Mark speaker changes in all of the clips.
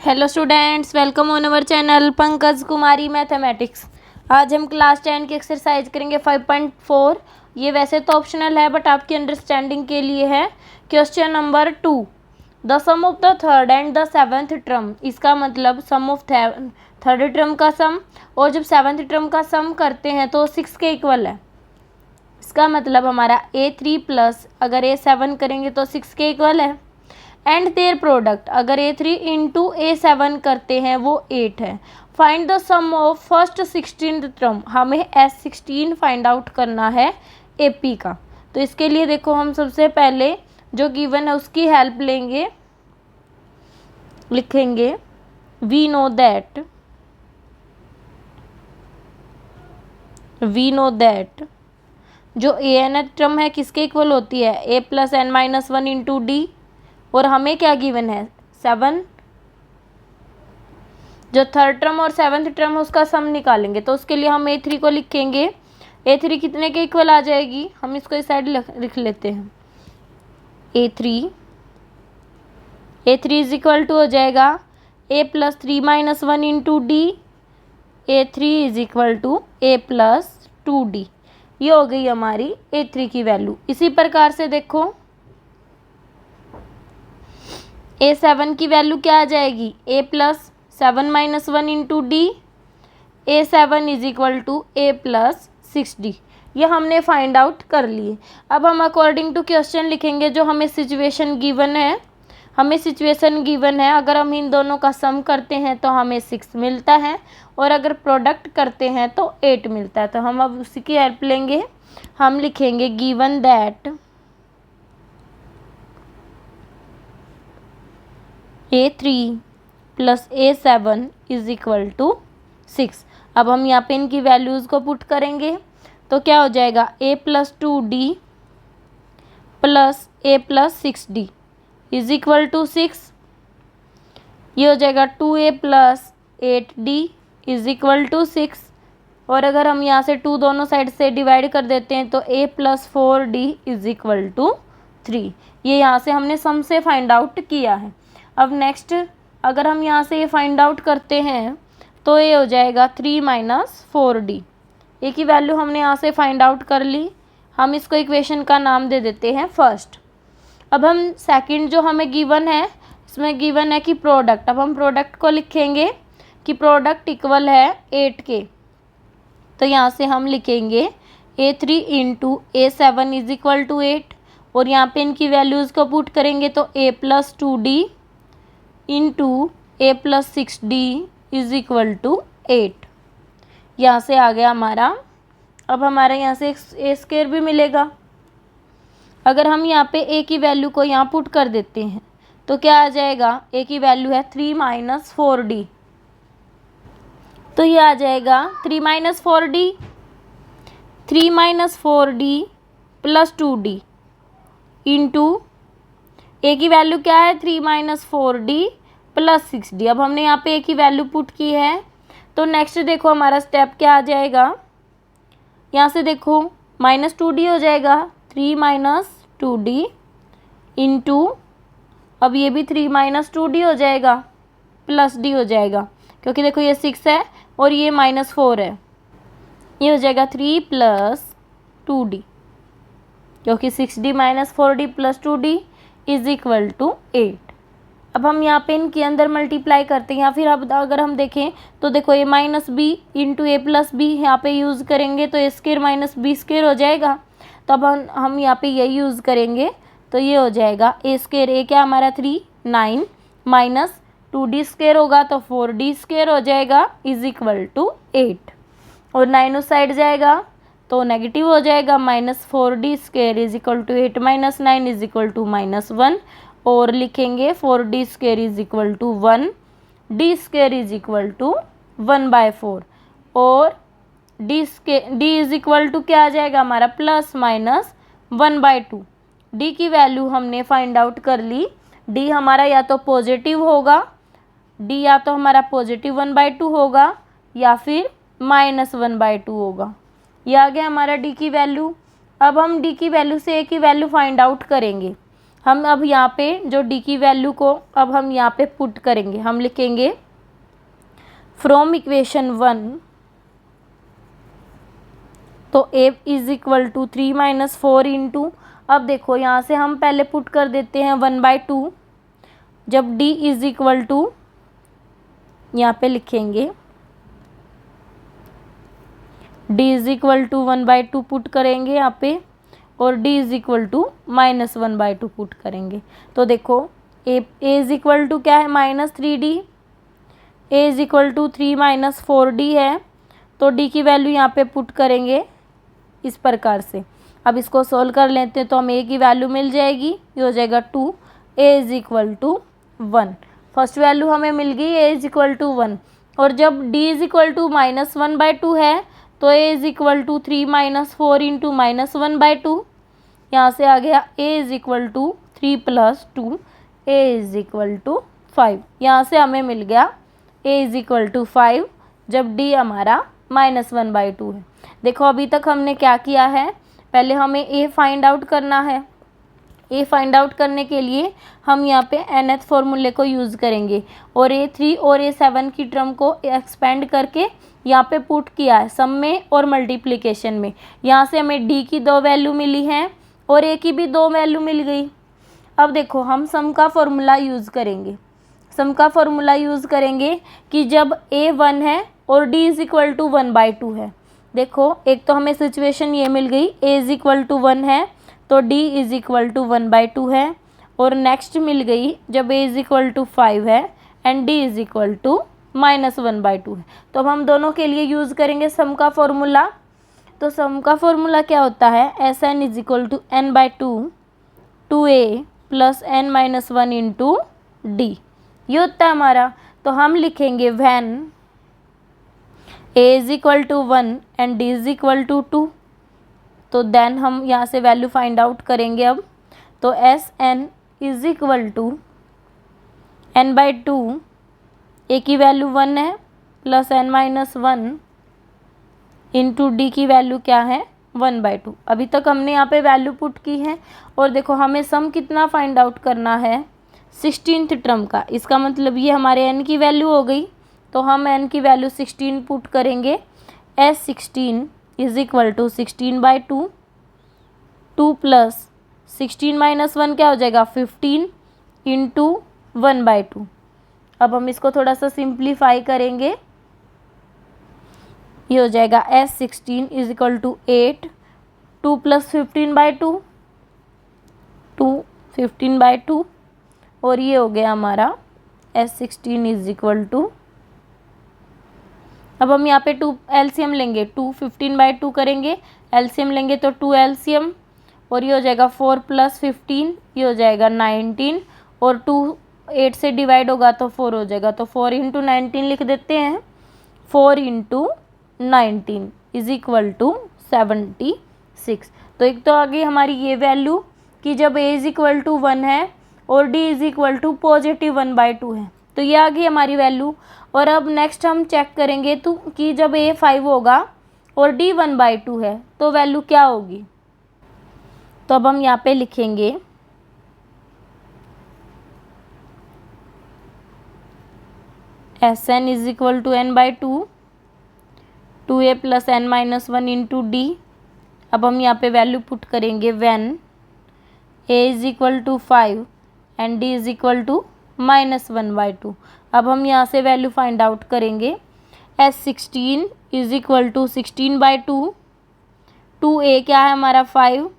Speaker 1: Hello students, welcome on our channel Pankaj Kumari mathematics. आज हम class 10 की एक्सरसाइज करेंगे 5.4। ये वैसे तो ऑप्शनल है बट आपकी अंडरस्टैंडिंग के लिए है। Question number 2, the sum of the third and the seventh term. इसका मतलब सम ऑफ थर्ड टर्म का सम और जब सेवन्थ टर्म का सम करते हैं तो 6 के इक्वल है। इसका मतलब हमारा A3 प्लस अगर A7 करेंगे तो 6 के इक्वल है। एंड देयर प्रोडक्ट अगर A3 इंटू A7 करते हैं वो 8 है। Find the sum of first 16th term. हमें S16 फाइंड आउट करना है AP का। तो इसके लिए देखो हम सबसे पहले जो गिवन है उसकी हेल्प लेंगे, लिखेंगे वी नो दैट जो AN टर्म है किसके इक्वल होती है, A plus N minus 1 into D। और हमें क्या गिवन है 7। जो थर्ड टर्म और सेवन्थ टर्म है उसका सम निकालेंगे तो उसके लिए हम A3 को लिखेंगे। A3 कितने के इक्वल आ जाएगी, हम इसको इस साइड लिख लेते हैं। A3 इज इक्वल टू हो जाएगा A plus 3 minus 1 into D। A3 is equal to A plus 2D। ये हो गई हमारी A3 की वैल्यू। इसी प्रकार से देखो A7 की वैल्यू क्या आ जाएगी, A plus 7 minus 1 into D। A7 is equal to A plus 6D। ये हमने फाइंड आउट कर लिए। अब हम अकॉर्डिंग टू क्वेश्चन लिखेंगे जो हमें सिचुएशन गिवन है। अगर हम इन दोनों का सम करते हैं तो हमें 6 मिलता है और अगर प्रोडक्ट करते हैं तो 8 मिलता है। तो हम अब उसी की हेल्प लेंगे, हम लिखेंगे given that A3 plus A7 is equal to 6। अब हम यहाँ पे इनकी वैल्यूज़ को पुट करेंगे तो क्या हो जाएगा A plus 2D plus A plus 6D is equal to 6। ये हो जाएगा 2A plus 8D is equal to 6। और अगर हम यहाँ से 2 दोनों साइड से डिवाइड कर देते हैं तो A plus 4D is equal to 3। ये यहाँ से हमने सम से फाइंड आउट किया है। अब नेक्स्ट अगर हम यहाँ से ये फाइंड आउट करते हैं तो ये हो जाएगा 3 माइनस 4D। ए की वैल्यू हमने यहाँ से फाइंड आउट कर ली। हम इसको इक्वेशन का नाम दे देते हैं फर्स्ट। अब हम सेकंड जो हमें गिवन है, इसमें गिवन है कि प्रोडक्ट। अब हम प्रोडक्ट को लिखेंगे कि प्रोडक्ट इक्वल है 8 के। तो यहाँ से हम लिखेंगे A3 into A7 is equal to 8 और यहाँ पे इनकी वैल्यूज़ को पुट करेंगे तो A plus 2D into A plus 6D is equal to 8। यहाँ से आ गया हमारा। अब हमारा यहाँ से A स्क्वायर भी मिलेगा। अगर हम यहाँ पे A की वैल्यू को यहाँ पुट कर देते हैं तो क्या आ जाएगा, A की वैल्यू है 3 माइनस 4D। तो ये आ जाएगा 3 minus 4D plus 2D into A की वैल्यू क्या है 3 माइनस 4D प्लस 6D। अब हमने यहाँ पे A की वैल्यू पुट की है तो नेक्स्ट देखो हमारा स्टेप क्या आ जाएगा। यहाँ से देखो माइनस 2D हो जाएगा, 3 माइनस 2D इंटू अब ये भी 3 माइनस 2D हो जाएगा प्लस D हो जाएगा, क्योंकि देखो ये 6 है और ये माइनस 4 है। ये हो जाएगा 3 प्लस 2D, क्योंकि 6D minus 4D plus 2D is equal to 8। अब हम यहाँ पे इनके अंदर मल्टीप्लाई करते हैं या फिर अब अगर हम देखें तो देखो A minus B into A plus B यहाँ पे यूज़ करेंगे तो A square minus B square हो जाएगा। तो अब हम यहाँ पे यही यूज़ करेंगे तो ये हो जाएगा A स्क्वायर, A क्या हमारा 3 9 माइनस 2D स्क्वायर होगा तो 4D स्क्वायर हो जाएगा इज इक्वल टू 8। और 9 उस साइड जाएगा तो नेगेटिव हो जाएगा, minus 4D square is equal to 8 minus 9 is equal to minus 1। और लिखेंगे 4D square is equal to 1, D square is equal to 1/4 और D इज इक्वल टू क्या आ जाएगा हमारा प्लस माइनस 1/2। D की वैल्यू हमने फाइंड आउट कर ली। D हमारा या तो पॉजिटिव होगा, D या तो हमारा पॉजिटिव 1/2 होगा या फिर माइनस 1/2 होगा। ये आ गया हमारा D की वैल्यू। अब हम D की वैल्यू से A की वैल्यू फाइंड आउट करेंगे। हम अब यहाँ पे जो डी की वैल्यू को अब हम यहाँ पे पुट करेंगे। हम लिखेंगे फ्रॉम इक्वेशन 1, तो a is equal to 3 minus 4 into, अब देखो यहाँ से हम पहले पुट कर देते हैं 1/2, जब डी इज इक्वल टू, यहाँ पे लिखेंगे D is equal to 1/2 put करेंगे यहाँ पे, और D is equal to -1/2 put करेंगे। तो देखो ए इज इक्वल टू क्या है, -3d, A is equal to 3 minus 4d है। तो डी की वैल्यू यहाँ पे पुट करेंगे इस प्रकार से। अब इसको सोल्व कर लेते हैं तो हमें ए की वैल्यू मिल जाएगी, ये हो जाएगा 2, a is equal to 1। First value हमें मिल गई ए इज इक्वल टू 1, और जब डी इज इक्वल टू -1/2 है तो a is equal to 3 minus 4 into -1/2, यहाँ से आ गया a is equal to 3 + 2, a is equal to 5। यहाँ से हमें मिल गया ए इज इक्वल टू 5 जब डी हमारा -1/2 है। देखो अभी तक हमने क्या किया है, पहले हमें ए फाइंड आउट करना है। ए फाइंड आउट करने के लिए हम यहाँ पे nth फॉर्मूले को यूज़ करेंगे, और A3 और A7 की टर्म को एक्सपेंड करके यहाँ पे पुट किया है सम में और मल्टीप्लिकेशन में। यहाँ से हमें डी की 2 वैल्यू मिली हैं और ए की भी 2 वैल्यू मिल गई। अब देखो हम सम का फॉर्मूला यूज़ करेंगे। सम का फॉर्मूला यूज़ करेंगे कि जब ए 1 है और डी इज इक्वल टू 1/2 है। देखो एक तो हमें सिचुएशन ये मिल गई, ए इज इक्वल टू 1 है तो डी इज इक्वल टू 1/2 है, और नेक्स्ट मिल गई जब ए इज इक्वल टू 5 है and D is equal to -1/2 है। तो अब हम दोनों के लिए यूज़ करेंगे सम का फॉर्मूला। तो सम का फॉर्मूला क्या होता है, Sn is equal to n/2 2a plus n-1 into D, ये होता है हमारा। तो हम लिखेंगे when a is equal to 1 and d is equal to 2, तो देन हम यहाँ से वैल्यू फाइंड आउट करेंगे अब। तो Sn is equal to n/2, a की वैल्यू 1 है प्लस n-1 इंटू डी की वैल्यू क्या है 1/2। अभी तक हमने यहाँ पे वैल्यू पुट की है, और देखो हमें सम कितना फाइंड आउट करना है 16th टर्म का। इसका मतलब ये हमारे n की वैल्यू हो गई, तो हम n की वैल्यू 16 पुट करेंगे। S16 is equal to 16/2, 2 plus 16 - 1 क्या हो जाएगा 15 इंटू 1/2। अब हम इसको थोड़ा सा सिंप्लीफाई करेंगे, ये हो जाएगा S16 is equal to 8, 2 plus 15/2, 2 15/2, और ये हो गया हमारा S16 इज इक्वल टू, अब हम यहाँ पे 2 एलसीएम लेंगे, 2 15/2 करेंगे, एलसीएम लेंगे तो 2 एलसीएम, और ये हो जाएगा 4 प्लस 15, ये हो जाएगा 19, और 2 8 से डिवाइड होगा तो 4 हो जाएगा, तो 4 इंटू 19 लिख देते हैं। 4 इंटू 19 इज इक्वल टू 76। तो एक तो आ गई हमारी ये वैल्यू कि जब a इज इक्वल टू 1 है और d इज इक्वल टू +1/2 है, तो ये आ गई हमारी वैल्यू। और अब नेक्स्ट हम चेक करेंगे तो कि जब a 5 होगा और d 1/2 है तो वैल्यू क्या होगी। तो अब हम यहाँ पे लिखेंगे Sn is equal to n/2, 2a plus n-1 into D. अब हम यहाँ पे वैल्यू पुट करेंगे when a is equal to 5 and d is equal to -1/2। अब हम यहाँ से वैल्यू फाइंड आउट करेंगे। S16 is equal to 16/2, 2a क्या है हमारा 5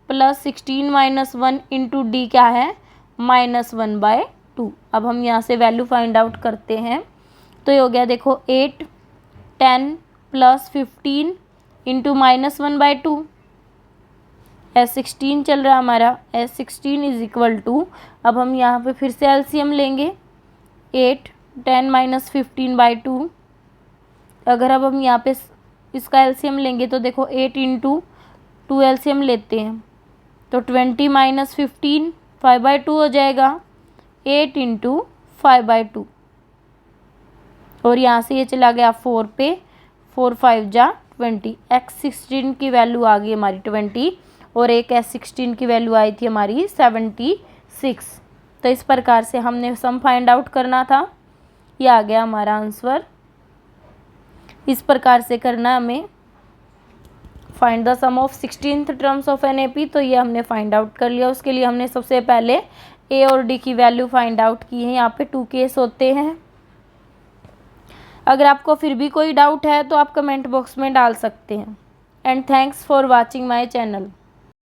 Speaker 1: प्लस 16 - 1 इंटू डी क्या है -1/2। अब हम यहाँ से वैल्यू फाइंड आउट करते हैं, तो ये हो गया देखो 8 10 प्लस 15 इंटू -1/2। S16 चल रहा है हमारा, S16 इज इक्वल टू, अब हम यहाँ पे फिर से एलसीएम लेंगे 8 10 - 15/2। अगर अब हम यहाँ पे इसका एलसीएम लेंगे तो देखो 8 इंटू 2 एलसीएम लेते हैं तो 20 - 15 5/2 हो जाएगा, 8 इंटू 5/2, और यहाँ से ये चला गया 4 पे, 4 5 जा 20। X16 की वैल्यू आ गई हमारी 20, और एक S16 की वैल्यू आई थी हमारी 76। तो इस प्रकार से हमने सम फाइंड आउट करना था। ये आ गया हमारा आंसर। इस प्रकार से करना हमें, find the sum of 16th terms of an AP। तो ये हमने फाइंड आउट कर लिया। उसके लिए हमने सबसे पहले A और D की वैल्यू फाइंड आउट की है। यहाँ पे 2 केस होते हैं। अगर आपको फिर भी कोई डाउट है तो आप कमेंट बॉक्स में डाल सकते हैं। And thanks for watching my channel.